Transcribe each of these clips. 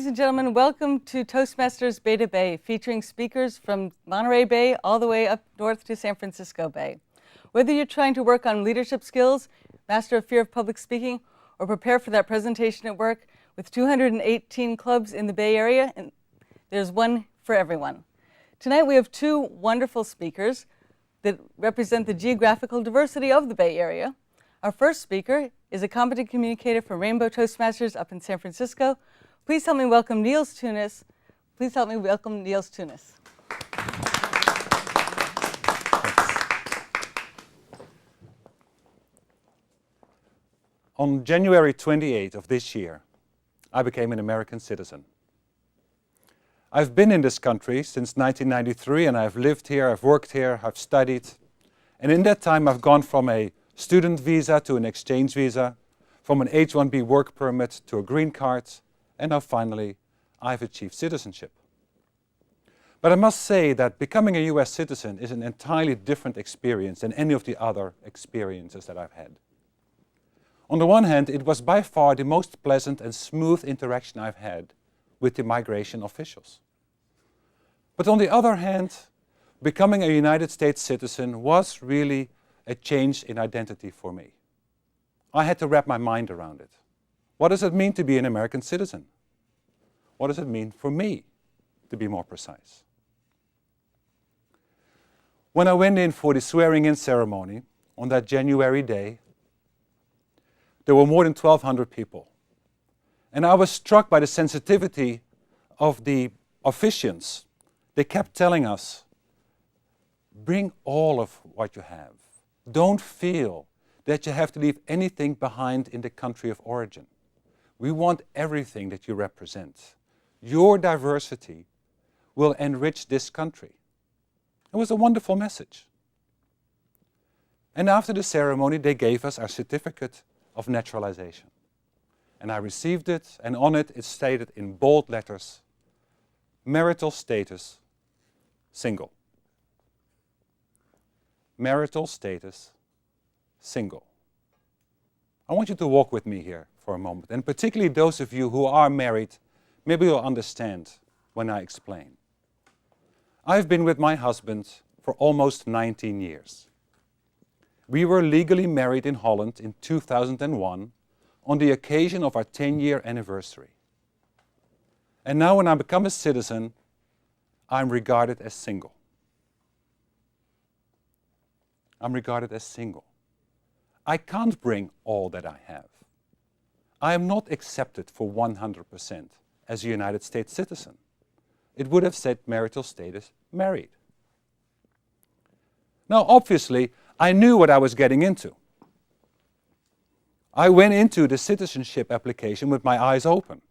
and gentlemen, welcome to Toastmasters Beta Bay, featuring speakers from Monterey Bay all the way up north to San Francisco Bay. Whether you're trying to work on leadership skills, master a fear of public speaking, or prepare for that presentation at work, with 218 clubs in the Bay Area, and there's one for everyone. Tonight we have two wonderful speakers that represent the geographical diversity of the Bay Area. Our first speaker is a competent communicator for Rainbow Toastmasters up in San Francisco. Please help me welcome Niels Teunis. Please help me welcome Niels Teunis. On January 28th of this year, I became an American citizen. I've been in this country since 1993, and I've lived here, I've worked here, I've studied. And in that time, I've gone from a student visa to an exchange visa, from an H-1B work permit to a green card, and now finally, I've achieved citizenship. But I must say that becoming a US citizen is an entirely different experience than any of the other experiences that I've had. On the one hand, it was by far the most pleasant and smooth interaction I've had with the migration officials. But on the other hand, becoming a United States citizen was really a change in identity for me. I had to wrap my mind around it. What does it mean to be an American citizen? What does it mean for me, to be more precise? When I went in for the swearing-in ceremony on that January day, there were more than 1,200 people. And I was struck by the sensitivity of the officiants. They kept telling us, bring all of what you have. Don't feel that you have to leave anything behind in the country of origin. We want everything that you represent. Your diversity will enrich this country. It was a wonderful message. And after the ceremony, they gave us our certificate of naturalization. And I received it, and on it, it stated in bold letters, marital status, single. Marital status, single. I want you to walk with me here for a moment, and particularly those of you who are married, maybe you'll understand when I explain. I've been with my husband for almost 19 years. We were legally married in Holland in 2001 on the occasion of our 10-year anniversary. And now when I become a citizen, I'm regarded as single. I'm regarded as single. I can't bring all that I have. I am not accepted for 100% as a United States citizen. It would have said marital status, married. Now, obviously, I knew what I was getting into. I went into the citizenship application with my eyes open.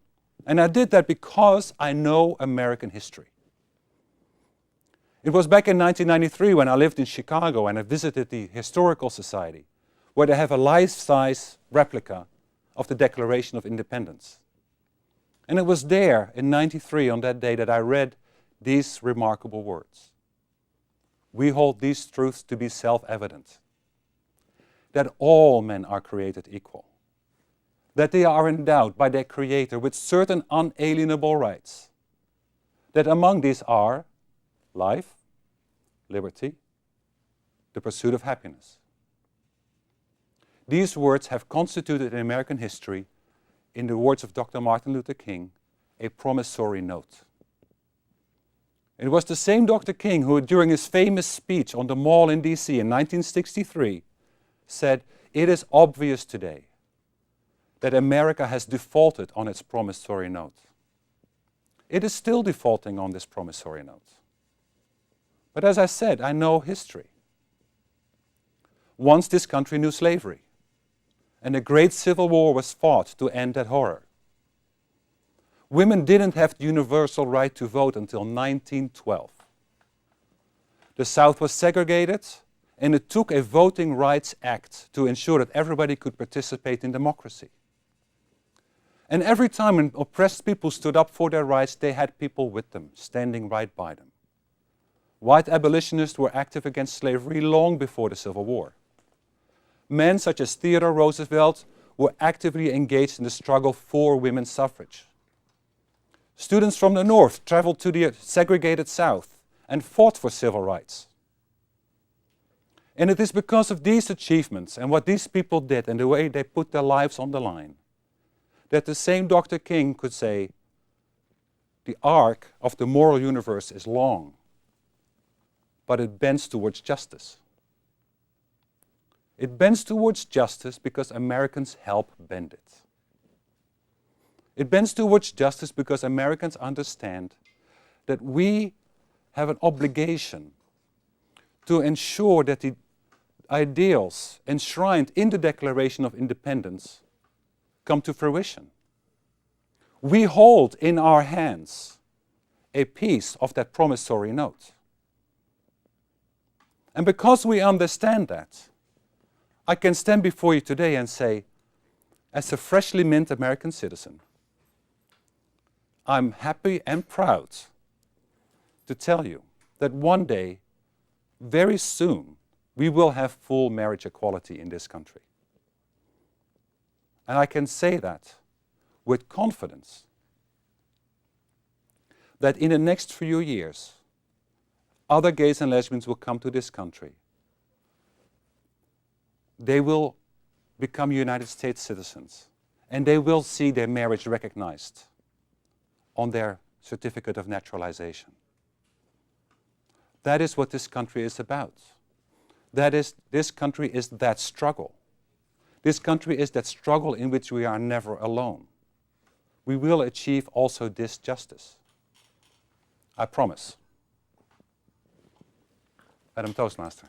And I did that because I know American history. It was back in 1993 when I lived in Chicago and I visited the Historical Society, where they have a life-size replica of the Declaration of Independence. And it was there in '93 on that day that I read these remarkable words. We hold these truths to be self-evident, that all men are created equal, that they are endowed by their Creator with certain unalienable rights, that among these are life, liberty, the pursuit of happiness. These words have constituted in American history, in the words of Dr. Martin Luther King, a promissory note. It was the same Dr. King who, during his famous speech on the Mall in DC in 1963, said, "It is obvious today that America has defaulted on its promissory note. It is still defaulting on this promissory note." But as I said, I know history. Once this country knew slavery, and a great civil war was fought to end that horror. Women didn't have the universal right to vote until 1912. The South was segregated, and it took a Voting Rights Act to ensure that everybody could participate in democracy. And every time when oppressed people stood up for their rights, they had people with them, standing right by them. White abolitionists were active against slavery long before the Civil War. Men such as Theodore Roosevelt were actively engaged in the struggle for women's suffrage. Students from the North traveled to the segregated South and fought for civil rights. And it is because of these achievements and what these people did and the way they put their lives on the line that the same Dr. King could say, the arc of the moral universe is long, but it bends towards justice. It bends towards justice because Americans help bend it. It bends towards justice because Americans understand that we have an obligation to ensure that the ideals enshrined in the Declaration of Independence come to fruition. We hold in our hands a piece of that promissory note. And because we understand that, I can stand before you today and say, as a freshly mint American citizen, I'm happy and proud to tell you that one day, very soon, we will have full marriage equality in this country. And I can say that with confidence, that in the next few years, other gays and lesbians will come to this country. They will become United States citizens, and they will see their marriage recognized on their certificate of naturalization. That is what this country is about. This country is that struggle. This country is that struggle in which we are never alone. We will achieve also this justice. I promise. Madam Toastmaster.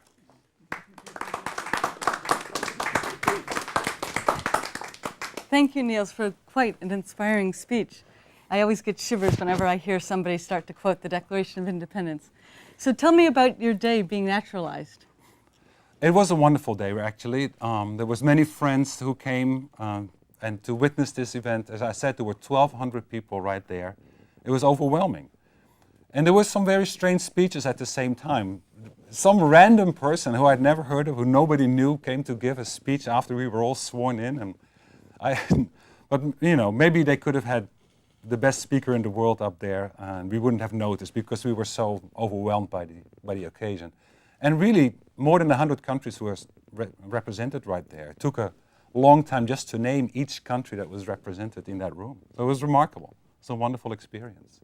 Thank you, Niels, for quite an inspiring speech. I always get shivers whenever I hear somebody start to quote the Declaration of Independence. So tell me about your day being naturalized. It was a wonderful day, actually. There was many friends who came and to witness this event. As I said, there were 1,200 people right there. It was overwhelming. And there were some very strange speeches at the same time. Some random person who I'd never heard of, who nobody knew, came to give a speech after we were all sworn in. And but you know, maybe they could have had the best speaker in the world up there, and we wouldn't have noticed because we were so overwhelmed by the occasion. And really, more than 100 countries were represented right there. It took a long time just to name each country that was represented in that room. So it was remarkable. It's a wonderful experience.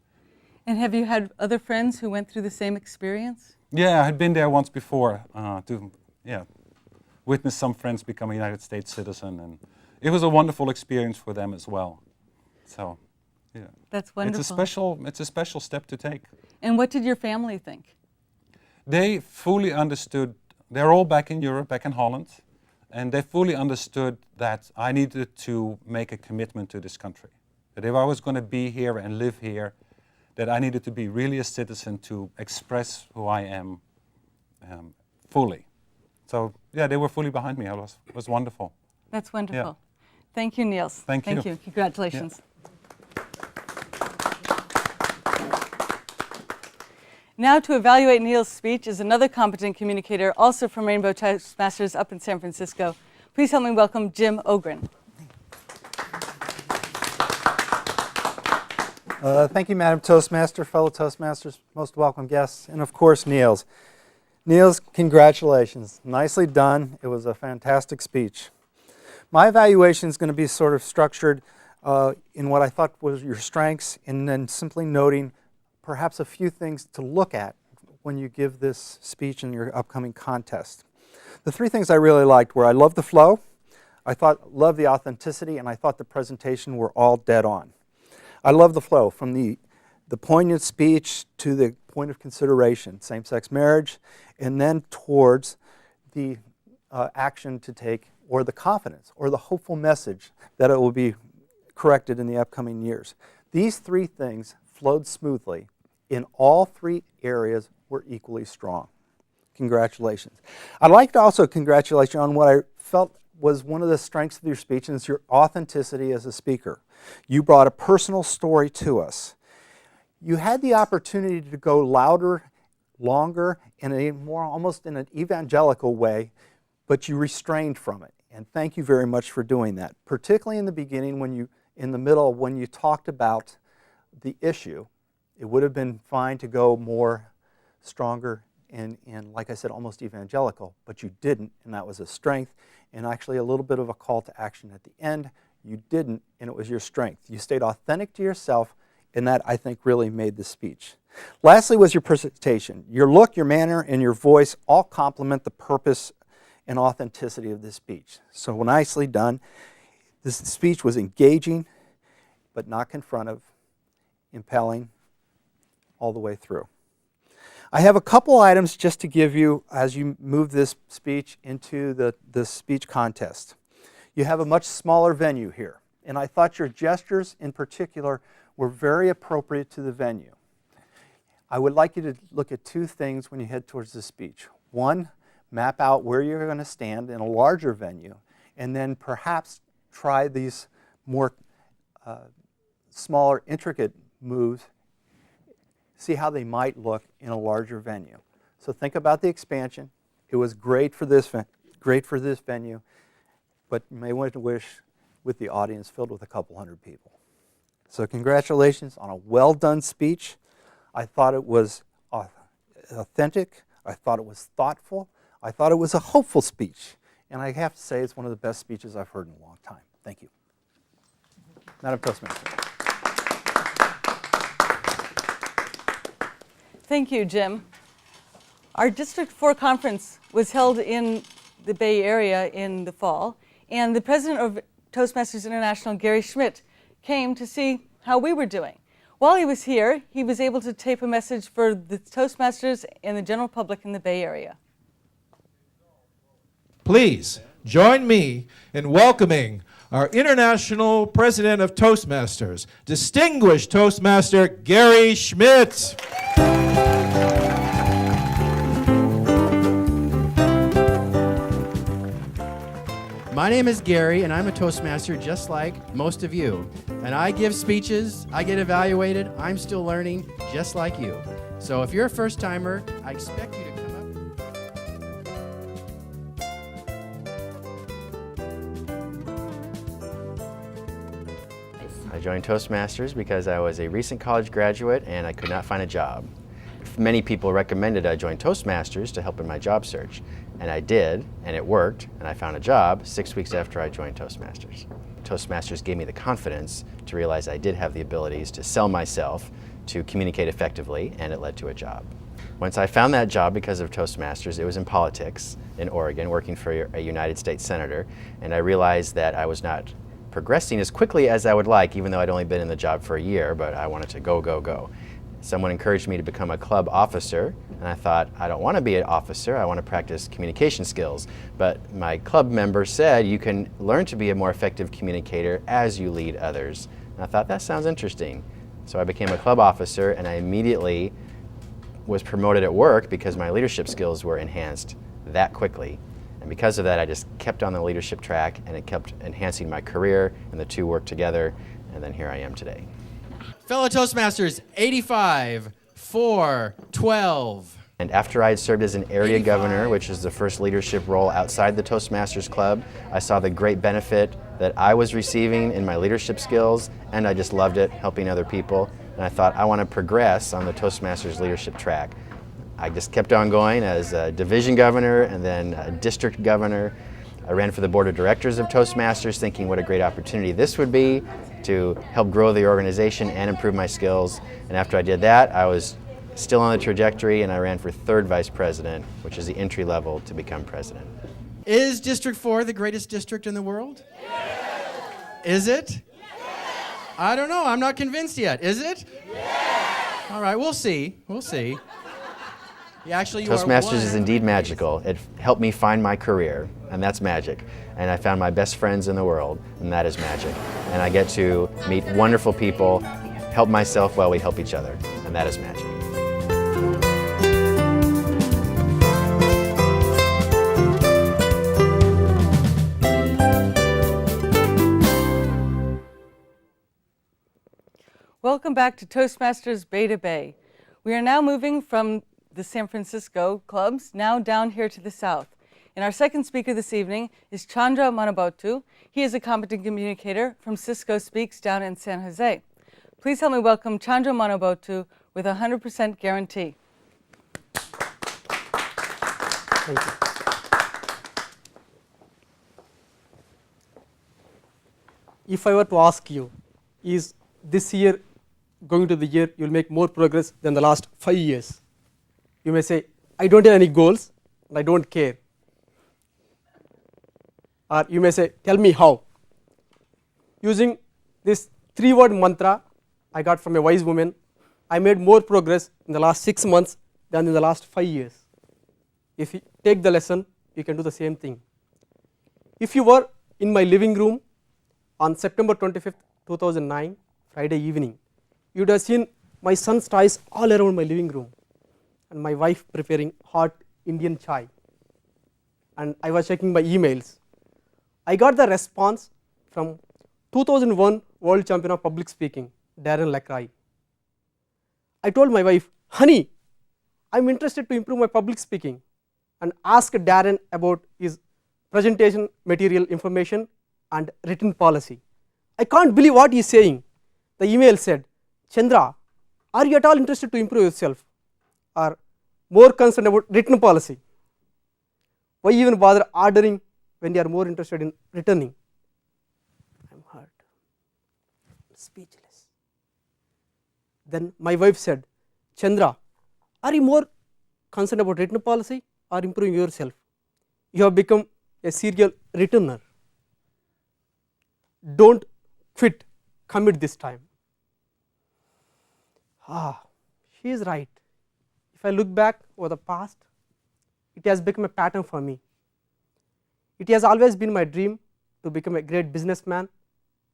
And have you had other friends who went through the same experience? Yeah, I had been there once before to witness some friends become a United States citizen, and it was a wonderful experience for them as well. So, yeah. That's wonderful. It's a special step to take. And what did your family think? They fully understood. They're all back in Europe, back in Holland, and they fully understood that I needed to make a commitment to this country. That if I was going to be here and live here, that I needed to be really a citizen to express who I am fully. So, yeah, they were fully behind me. It was wonderful. That's wonderful. Yeah. Thank you, Niels. Thank you. Congratulations. Yeah. Now to evaluate Niels' speech is another competent communicator, also from Rainbow Toastmasters up in San Francisco. Please help me welcome Jim Ogren. Thank you, Madam Toastmaster, fellow Toastmasters, most welcome guests, and of course, Niels. Niels, congratulations. Nicely done. It was a fantastic speech. My evaluation is going to be sort of structured in what I thought was your strengths, and then simply noting perhaps a few things to look at when you give this speech in your upcoming contest. The three things I really liked were I loved the flow, loved the authenticity, and I thought the presentation were all dead on. I love the flow from the poignant speech to the point of consideration, same-sex marriage, and then towards the action to take, or the confidence, or the hopeful message that it will be corrected in the upcoming years. These three things flowed smoothly. In all three areas were equally strong. Congratulations. I'd like to also congratulate you on what I felt was one of the strengths of your speech, and it's your authenticity as a speaker. You brought a personal story to us. You had the opportunity to go louder, longer, in a more almost in an evangelical way, but you restrained from it. And thank you very much for doing that, particularly in the beginning, in the middle, when you talked about the issue. It would have been fine to go more stronger and like I said, almost evangelical, but you didn't, and that was a strength, and actually a little bit of a call to action at the end. You didn't, and it was your strength. You stayed authentic to yourself, and that, I think, really made the speech. Lastly was your presentation. Your look, your manner, and your voice all complement the purpose and authenticity of this speech. So nicely done. This speech was engaging, but not confrontive, impelling all the way through. I have a couple items just to give you as you move this speech into the speech contest. You have a much smaller venue here, and I thought your gestures in particular were very appropriate to the venue. I would like you to look at two things when you head towards the speech. One, map out where you're going to stand in a larger venue, and then perhaps try these more smaller, intricate moves. See how they might look in a larger venue. So think about the expansion. It was great for this venue, but you may want to wish with the audience filled with a couple hundred people. So congratulations on a well-done speech. I thought it was authentic. I thought it was thoughtful. I thought it was a hopeful speech. And I have to say it's one of the best speeches I've heard in a long time. Thank you. Madam Toastmaster. Thank you, Jim. Our District 4 conference was held in the Bay Area in the fall, and the President of Toastmasters International, Gary Schmidt, came to see how we were doing. While he was here, he was able to tape a message for the Toastmasters and the general public in the Bay Area. Please join me in welcoming our International President of Toastmasters, distinguished Toastmaster Gary Schmidt. My name is Gary, and I'm a Toastmaster just like most of you. And I give speeches, I get evaluated, I'm still learning just like you. So if you're a first-timer, I expect you to come up. I joined Toastmasters because I was a recent college graduate and I could not find a job. Many people recommended I join Toastmasters to help in my job search. And I did, and it worked, and I found a job 6 weeks after I joined Toastmasters. Toastmasters gave me the confidence to realize I did have the abilities to sell myself, to communicate effectively, and it led to a job. Once I found that job because of Toastmasters, it was in politics in Oregon, working for a United States senator, and I realized that I was not progressing as quickly as I would like, even though I'd only been in the job for a year, but I wanted to go, go, go. Someone encouraged me to become a club officer, and I thought, I don't want to be an officer, I want to practice communication skills. But my club member said, you can learn to be a more effective communicator as you lead others. And I thought, that sounds interesting. So I became a club officer, and I immediately was promoted at work because my leadership skills were enhanced that quickly. And because of that, I just kept on the leadership track, and it kept enhancing my career, and the two worked together, and then here I am today. Fellow Toastmasters, 85, 4, 12. And after I had served as an area governor, which is the first leadership role outside the Toastmasters Club, I saw the great benefit that I was receiving in my leadership skills, and I just loved it, helping other people. And I thought, I want to progress on the Toastmasters leadership track. I just kept on going as a division governor and then a district governor. I ran for the board of directors of Toastmasters, thinking what a great opportunity this would be to help grow the organization and improve my skills. And after I did that, I was still on the trajectory, and I ran for third vice president, which is the entry level to become president. Is District 4 the greatest district in the world? Yes. Is it? Yes. I don't know. I'm not convinced yet. Is it? Yes. All right, we'll see. We'll see. Actually, Toastmasters is indeed magical. It helped me find my career, and that's magic. And I found my best friends in the world, and that is magic. And I get to meet wonderful people, help myself while we help each other, and that is magic. Welcome back to Toastmasters Bay to Bay. We are now moving from the San Francisco clubs, now down here to the south. And our second speaker this evening is Chandra Manubothu. He is a competent communicator from Cisco Speaks down in San Jose. Please help me welcome Chandra Manubothu with 100% guarantee. Thank you. If I were to ask you, is this year going to the year you will make more progress than the last 5 years? You may say, I don't have any goals and I don't care. Or you may say, tell me how. Using this 3-word mantra I got from a wise woman, I made more progress in the last 6 months than in the last 5 years. If you take the lesson, you can do the same thing. If you were in my living room on September 25th, 2009, Friday evening, you would have seen my son's toys all around my living room and my wife preparing hot Indian chai, and I was checking my emails. I got the response from 2001 World Champion of Public Speaking, Darren Lacroix. I told my wife, honey, I'm interested to improve my public speaking, and asked Darren about his presentation material information and written policy. I can't believe what he is saying. The email said, Chandra, are you at all interested to improve yourself or more concerned about written policy? Why even bother ordering when you are more interested in returning? I am hurt, speechless. Then my wife said, Chandra, are you more concerned about written policy or improving yourself? You have become a serial returner. Don't quit, commit this time. She is right. If I look back over the past, it has become a pattern for me. It has always been my dream to become a great businessman,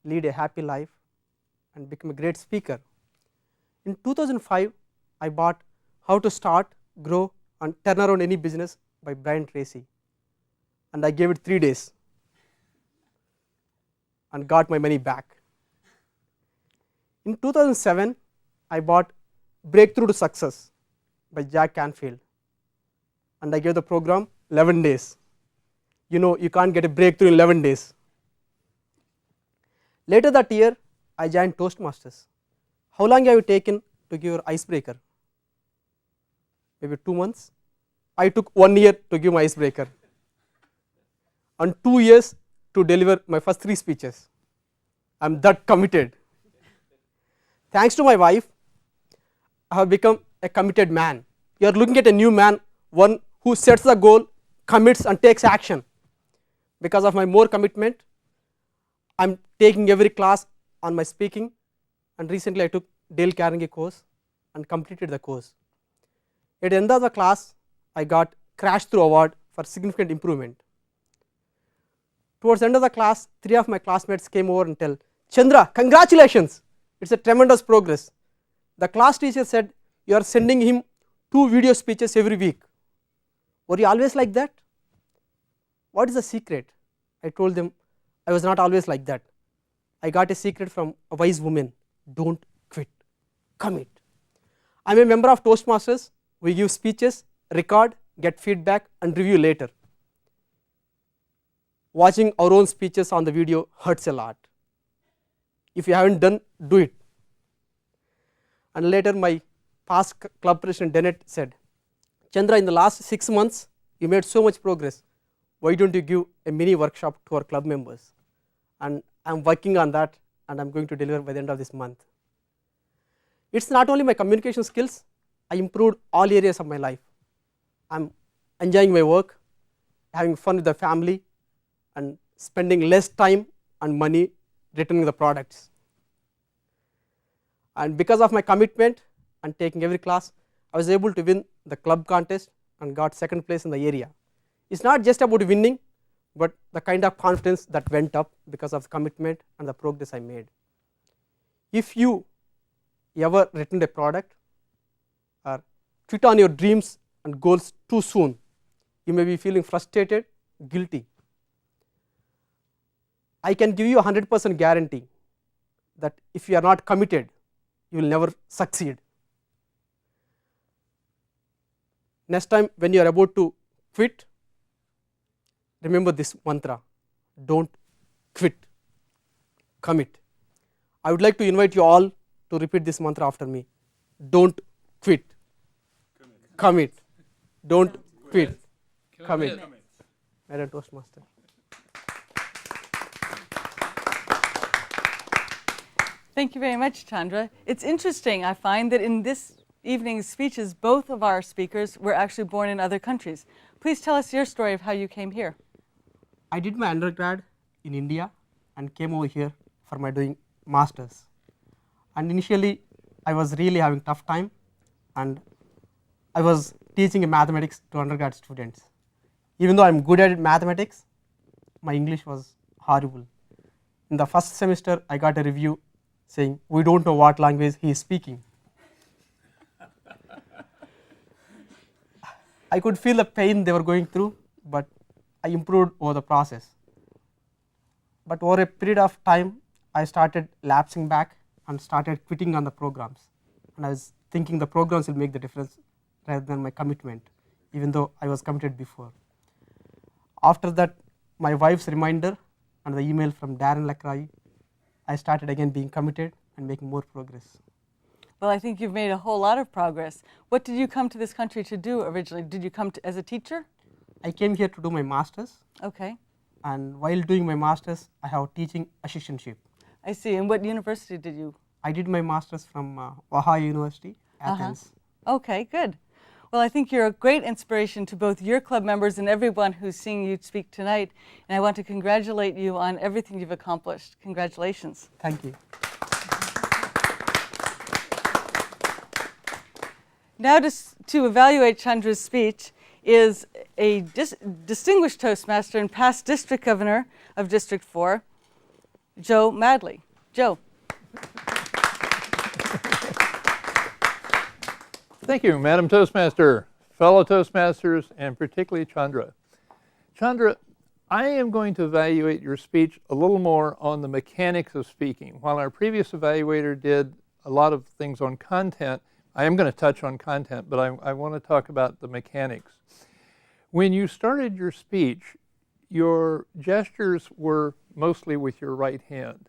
lead a happy life, and become a great speaker. In 2005, I bought How to Start, Grow and Turn Around Any Business by Brian Tracy, and I gave it 3 days and got my money back. In 2007, I bought Breakthrough to Success by Jack Canfield, and I gave the program 11 days. You know, you can't get a breakthrough in 11 days. Later that year, I joined Toastmasters. How long have you taken to give your icebreaker? Maybe 2 months. I took 1 year to give my icebreaker and 2 years to deliver my first 3 speeches. I am that committed. Thanks to my wife, I have become a committed man. You are looking at a new man, one who sets the goal, commits and takes action. Because of my more commitment, I am taking every class on my speaking, and recently I took Dale Carnegie course and completed the course. At the end of the class, I got Crash Through Award for significant improvement. Towards the end of the class, 3 of my classmates came over and tell, Chandra, congratulations, it's a tremendous progress. The class teacher said, you are sending him 2 video speeches every week. Were you always like that? What is the secret? I told them, I was not always like that. I got a secret from a wise woman. Don't quit, commit. I am a member of Toastmasters. We give speeches, record, get feedback and review later. Watching our own speeches on the video hurts a lot. If you haven't done, do it. And later my past club president Dennett said, Chandra, in the last 6 months you made so much progress. Why don't you give a mini workshop to our club members? And I am working on that and I am going to deliver by the end of this month. It's not only my communication skills, I improved all areas of my life. I am enjoying my work, having fun with the family and spending less time and money returning the products. And because of my commitment and taking every class, I was able to win the club contest and got 2nd place in the area. It's not just about winning, but the kind of confidence that went up because of the commitment and the progress I made. If you ever written a product or quit on your dreams and goals too soon, you may be feeling frustrated, guilty. I can give you a 100% guarantee that if you are not committed, you will never succeed. Next time when you are about to quit, remember this mantra, don't quit, commit. I would like to invite you all to repeat this mantra after me. Don't quit. Commit. Don't quit. Commit. Madam Toastmaster. Thank you very much, Chandra. It's interesting, I find, that in this evening's speeches, both of our speakers were actually born in other countries. Please tell us your story of how you came here. I did my undergrad in India and came over here for my doing masters. And initially, I was really having tough time, and I was teaching mathematics to undergrad students. Even though I'm good at mathematics, my English was horrible. In the first semester, I got a review saying, "We don't know what language he is speaking." I could feel the pain they were going through, but I improved over the process. But over a period of time, I started lapsing back and started quitting on the programs. And I was thinking the programs will make the difference rather than my commitment, even though I was committed before. After that, my wife's reminder and the email from Darren Lacroix, I started again being committed and making more progress. Well, I think you've made a whole lot of progress. What did you come to this country to do originally? Did you come as a teacher? I came here to do my master's. Okay. And while doing my master's, I have teaching assistantship. I see. And what university did you? I did my master's from Ohio University, Athens. Okay, good. Well, I think you're a great inspiration to both your club members and everyone who's seeing you speak tonight. And I want to congratulate you on everything you've accomplished. Congratulations. Thank you. Now to evaluate Chandra's speech is a distinguished Toastmaster and past District Governor of District 4, Joe Madley. Joe. Thank you, Madam Toastmaster, fellow Toastmasters, and particularly Chandra. Chandra, I am going to evaluate your speech a little more on the mechanics of speaking. While our previous evaluator did a lot of things on content, I am going to touch on content, but I want to talk about the mechanics. When you started your speech, your gestures were mostly with your right hand.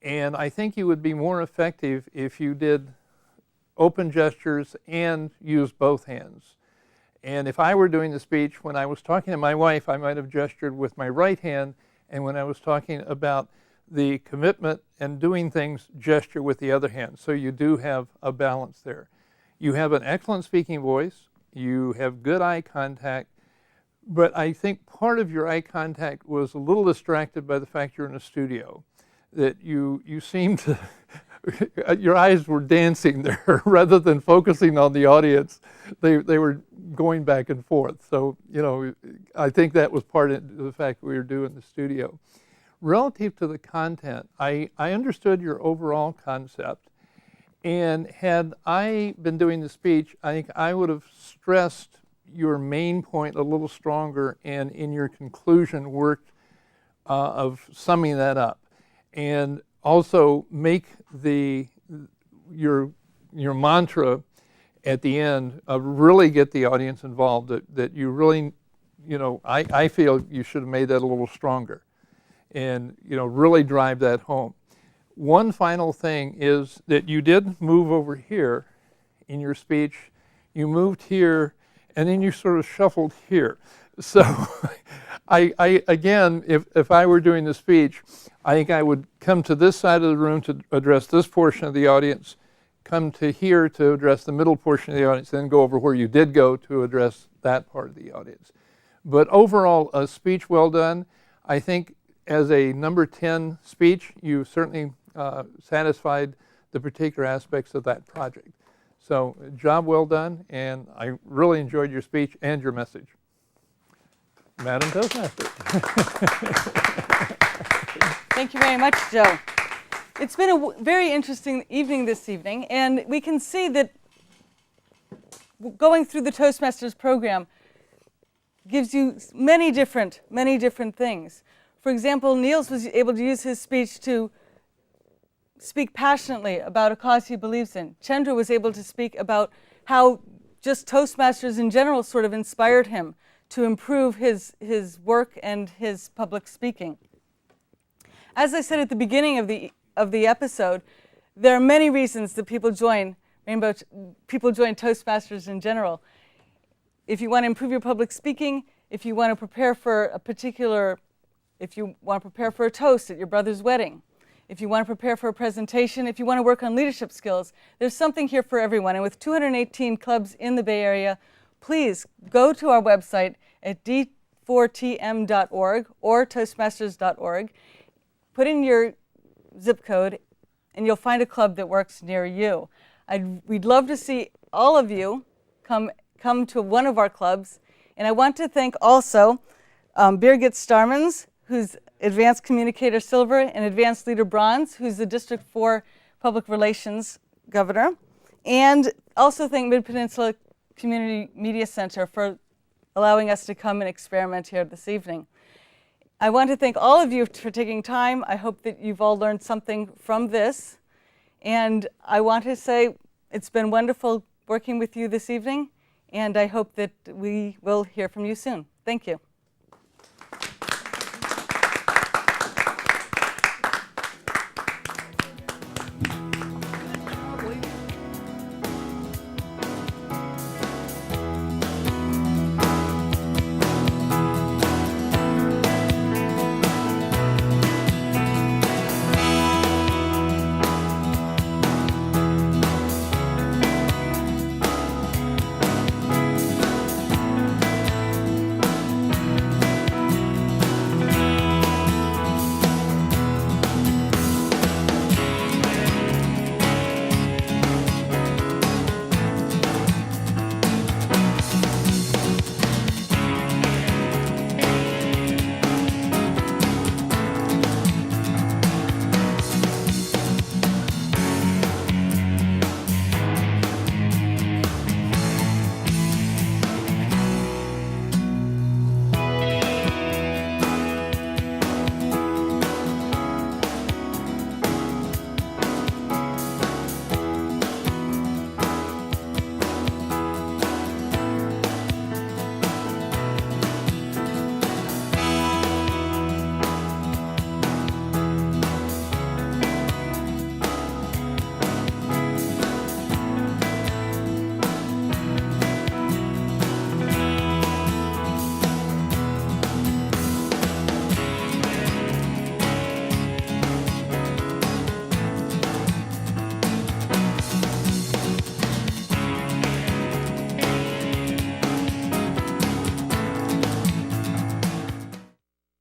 And I think you would be more effective if you did open gestures and used both hands. And if I were doing the speech, when I was talking to my wife, I might have gestured with my right hand, and when I was talking about the commitment and doing things, gesture with the other hand. So you do have a balance there. You have an excellent speaking voice, you have good eye contact, but I think part of your eye contact was a little distracted by the fact you're in a studio, that you seemed to, your eyes were dancing there rather than focusing on the audience. They were going back and forth. So, you know, I think that was part of the fact we were doing the studio. Relative to the content, I understood your overall concept. And had I been doing the speech, I think I would have stressed your main point a little stronger, and in your conclusion worked of summing that up. And also make your mantra at the end really get the audience involved, that you really, you know, I feel you should have made that a little stronger and, you know, really drive that home. One final thing is that you did move over here in your speech. You moved here, and then you sort of shuffled here. So I again, if I were doing the speech, I think I would come to this side of the room to address this portion of the audience, come to here to address the middle portion of the audience, then go over where you did go to address that part of the audience. But overall, a speech well done. I think as a number 10 speech, you certainly satisfied the particular aspects of that project. So, job well done, and I really enjoyed your speech and your message. Madam Toastmaster. Thank you very much, Joe. It's been a very interesting evening this evening, and we can see that going through the Toastmasters program gives you many different things. For example, Niels was able to use his speech to speak passionately about a cause he believes in. Chandra was able to speak about how just Toastmasters in general sort of inspired him to improve his work and his public speaking. As I said at the beginning of the episode, There are many reasons that people join Toastmasters in general. If you want to improve your public speaking, if you want to prepare for a toast at your brother's wedding, if you want to prepare for a presentation, if you want to work on leadership skills, there's something here for everyone. And with 218 clubs in the Bay Area, please go to our website at d4tm.org or toastmasters.org, put in your zip code, and you'll find a club that works near you. We'd love to see all of you come to one of our clubs. And I want to thank also Birgit Starmans, who's Advanced Communicator Silver, and Advanced Leader Bronze, who's the District 4 Public Relations Governor. And also thank Mid-Peninsula Community Media Center for allowing us to come and experiment here this evening. I want to thank all of you for taking time. I hope that you've all learned something from this. And I want to say it's been wonderful working with you this evening, and I hope that we will hear from you soon. Thank you.